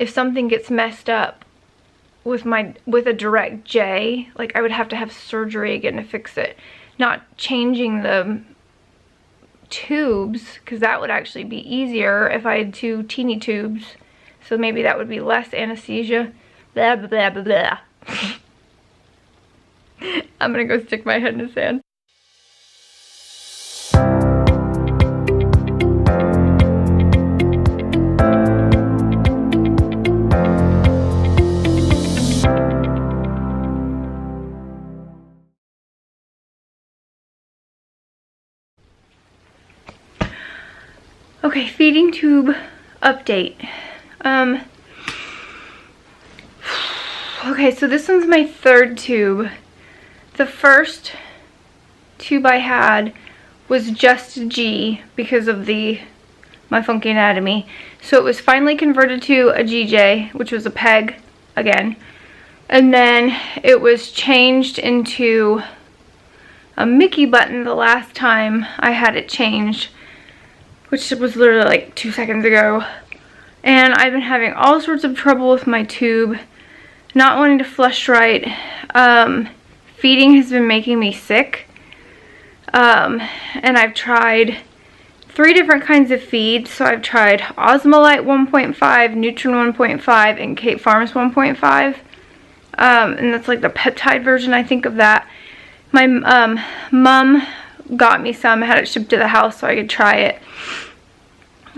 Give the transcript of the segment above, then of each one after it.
if something gets messed up with a direct J, like I would have to have surgery again to fix it. Not changing the tubes, because that would actually be easier if I had 2 teeny tubes. So maybe that would be less anesthesia. Blah, blah, blah, blah, blah. I'm gonna go stick my head in the sand. Okay, feeding tube update. Okay, so this one's my 3rd tube. The first tube I had was just a G because of my funky anatomy. So it was finally converted to a GJ, which was a PEG again. And then it was changed into a Mickey button the last time I had it changed, which was literally like 2 seconds ago. And I've been having all sorts of trouble with my tube, not wanting to flush right. Feeding has been making me sick. And I've tried 3 different kinds of feed. So I've tried Osmolite 1.5, Nutrin 1.5, and Kate Farms 1.5. And that's like the peptide version, I think, of that. My mom got me some, had it shipped to the house so I could try it,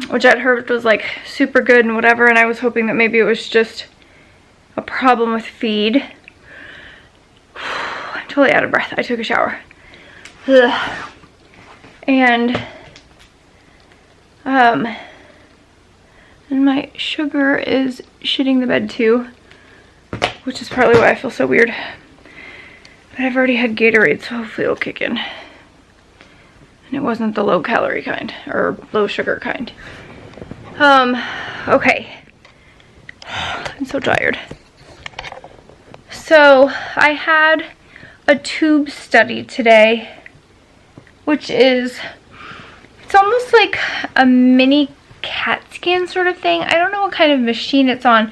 which I'd heard was like super good and whatever, and I was hoping that maybe it was just a problem with feed. I'm totally out of breath. I took a shower. Ugh. And my sugar is shitting the bed too, which is partly why I feel so weird. But I've already had Gatorade, so hopefully it'll kick in. And it wasn't the low calorie kind, or low sugar kind. Okay. I'm so tired. So I had a tube study today, which is, it's almost like a mini CAT scan sort of thing. I don't know what kind of machine it's on.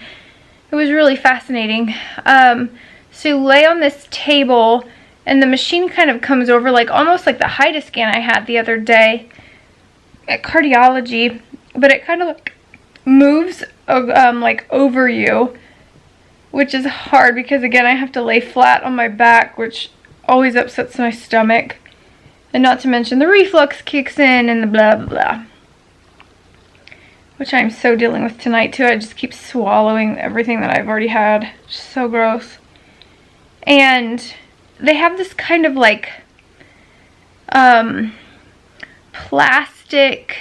It was really fascinating. So you lay on this table and the machine kind of comes over like almost like the HIDA scan I had the other day at cardiology, but it kind of like moves like over you, which is hard because again I have to lay flat on my back, which always upsets my stomach, and not to mention the reflux kicks in and the blah blah blah, which I'm so dealing with tonight too. I just keep swallowing everything that I've already had. It's so gross. And they have this kind of like plastic,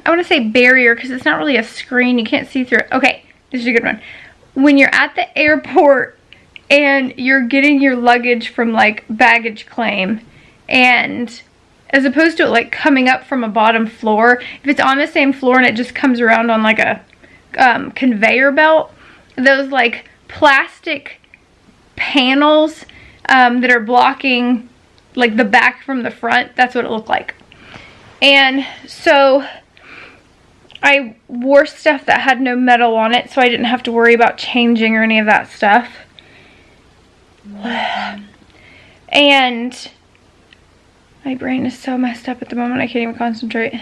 I want to say barrier because it's not really a screen, you can't see through it. Okay, this is a good one. When you're at the airport and you're getting your luggage from like baggage claim, and as opposed to it like coming up from a bottom floor, if it's on the same floor and it just comes around on like a conveyor belt, those like plastic panels that are blocking like the back from the front, that's what it looked like. And so I wore stuff that had no metal on it, so I didn't have to worry about changing or any of that stuff. And my brain is so messed up at the moment I can't even concentrate.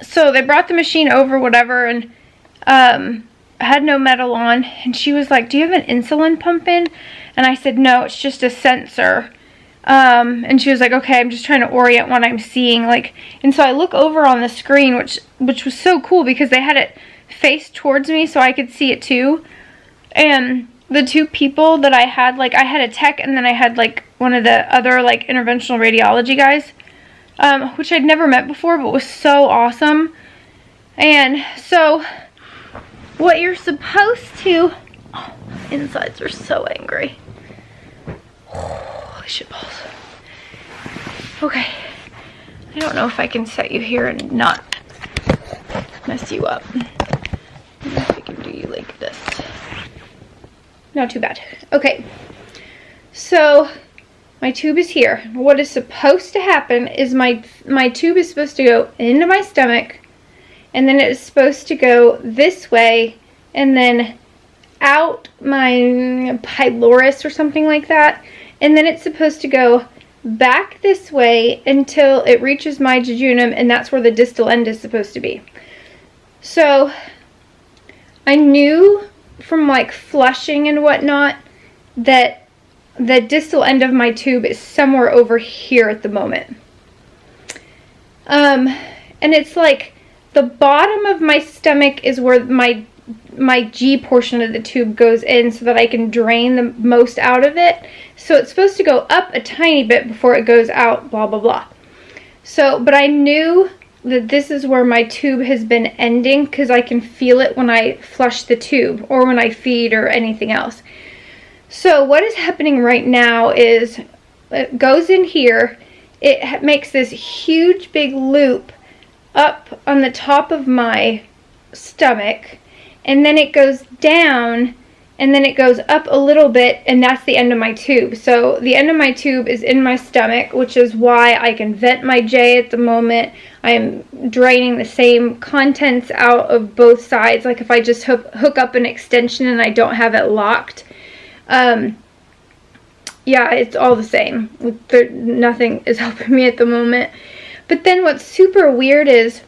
So they brought the machine over, whatever, and had no metal on, and she was like, do you have an insulin pump in? And I said, no, it's just a sensor. And she was like, okay, I'm just trying to orient what I'm seeing, like, and so I look over on the screen, which was so cool because they had it faced towards me so I could see it too. And the 2 people that I had, like, I had a tech and then I had like one of the other like interventional radiology guys, which I'd never met before but was so awesome. And so what you're supposed to, oh, insides are so angry. Holy shit balls. Okay, I don't know if I can set you here and not mess you up. I don't know if I can do you like this. Not too bad. Okay, so My tube is here. What is supposed to happen is my tube is supposed to go into my stomach, and then it's supposed to go this way, and then out my pylorus or something like that, and then it's supposed to go back this way until it reaches my jejunum, and that's where the distal end is supposed to be. So I knew from like flushing and whatnot that the distal end of my tube is somewhere over here at the moment. And it's like the bottom of my stomach is where my G portion of the tube goes in so that I can drain the most out of it. So it's supposed to go up a tiny bit before it goes out, blah, blah, blah. So, but I knew that this is where my tube has been ending because I can feel it when I flush the tube or when I feed or anything else. So what is happening right now is it goes in here, it makes this huge big loop up on the top of my stomach, and then it goes down, and then it goes up a little bit, and that's the end of my tube. So the end of my tube is in my stomach, which is why I can vent my J at the moment. I'm draining the same contents out of both sides, like if I just hook up an extension and I don't have it locked. Yeah, it's all the same. Nothing is helping me at the moment. But then what's super weird is,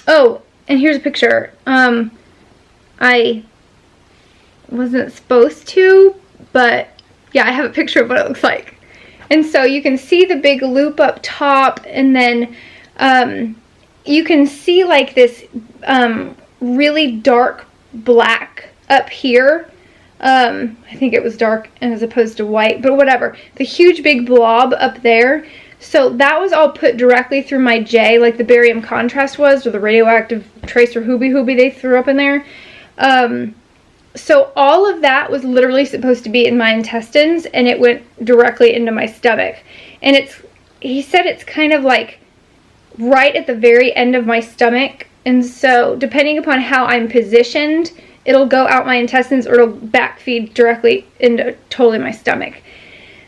oh, and here's a picture. I wasn't supposed to, but yeah, I have a picture of what it looks like. And so you can see the big loop up top, and then you can see like this really dark black up here. I think it was dark as opposed to white, but whatever. The huge big blob up there. So that was all put directly through my J, like the barium contrast was, or the radioactive tracer hooby they threw up in there. So all of that was literally supposed to be in my intestines, and it went directly into my stomach. And he said it's kind of like right at the very end of my stomach. And so depending upon how I'm positioned, it'll go out my intestines or it'll backfeed directly into totally my stomach.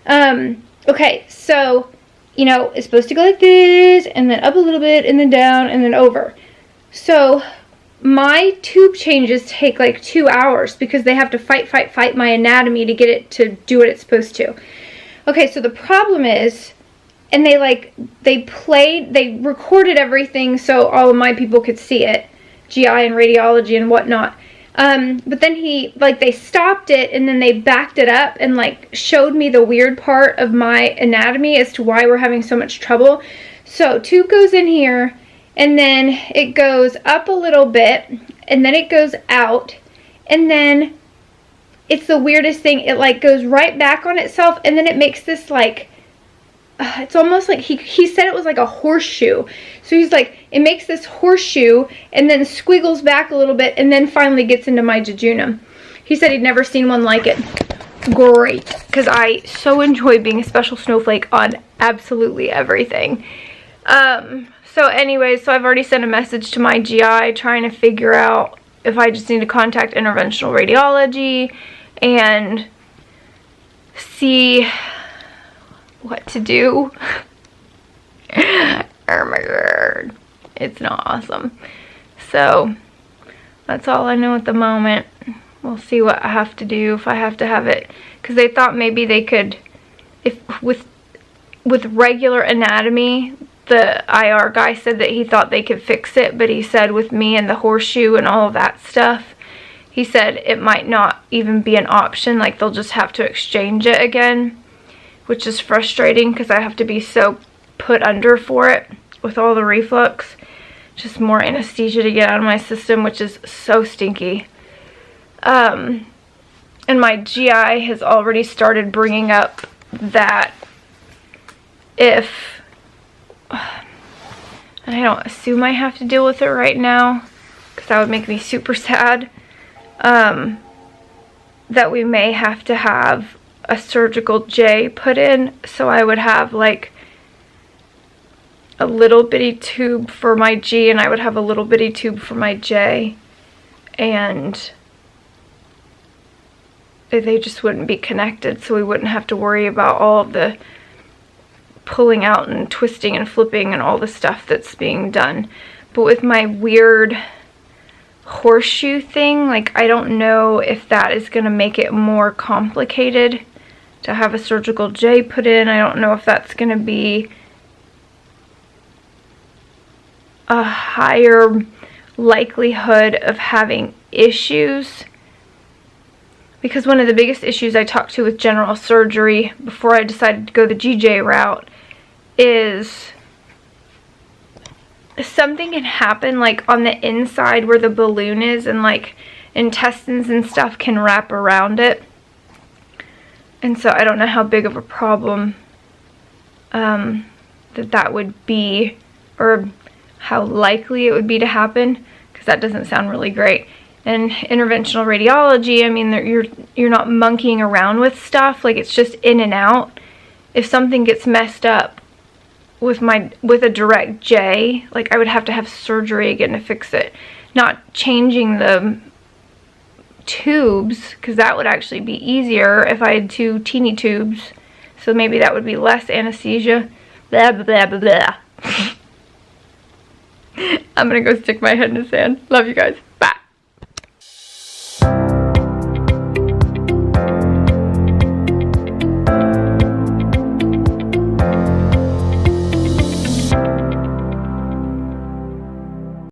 Okay, so, you know, it's supposed to go like this, and then up a little bit, and then down, and then over. So my tube changes take like 2 hours because they have to fight my anatomy to get it to do what it's supposed to. Okay, so the problem is, and they recorded everything so all of my people could see it, GI and radiology and whatnot. But then they stopped it, and then they backed it up and like showed me the weird part of my anatomy as to why we're having so much trouble. So tube goes in here, and then it goes up a little bit, and then it goes out, and then it's the weirdest thing. It like goes right back on itself, and then it makes this like, it's almost like he said it was like a horseshoe. So he's like, it makes this horseshoe and then squiggles back a little bit and then finally gets into my jejunum. He said he'd never seen one like it. Great, because I so enjoy being a special snowflake on absolutely everything. So anyways, so I've already sent a message to my GI trying to figure out if I just need to contact interventional radiology and see what to do. Oh my god, it's not awesome. So that's all I know at the moment. We'll see what I have to do, if I have to have it, because they thought maybe they could, if with regular anatomy, the IR guy said that he thought they could fix it, but he said with me and the horseshoe and all of that stuff, he said it might not even be an option, like they'll just have to exchange it again, which is frustrating because I have to be so put under for it with all the reflux. Just more anesthesia to get out of my system, which is so stinky. And my GI has already started bringing up that if, and I don't assume I have to deal with it right now because that would make me super sad, that we may have to have a surgical J put in, so I would have like a little bitty tube for my G and I would have a little bitty tube for my J, and they just wouldn't be connected, so we wouldn't have to worry about all of the pulling out and twisting and flipping and all the stuff that's being done. But with my weird horseshoe thing, like, I don't know if that is going to make it more complicated to have a surgical J put in. I don't know if that's going to be a higher likelihood of having issues, because one of the biggest issues I talked to with general surgery before I decided to go the GJ route is something can happen like on the inside where the balloon is, and like intestines and stuff can wrap around it. And so I don't know how big of a problem that would be, or how likely it would be to happen, because that doesn't sound really great. And interventional radiology, I mean, you're not monkeying around with stuff, like it's just in and out. If something gets messed up with a direct J, like I would have to have surgery again to fix it. Not changing the tubes, because that would actually be easier if I had 2 teeny tubes, so maybe that would be less anesthesia. Blah blah blah blah blah. I'm gonna go stick my head in the sand. Love you guys.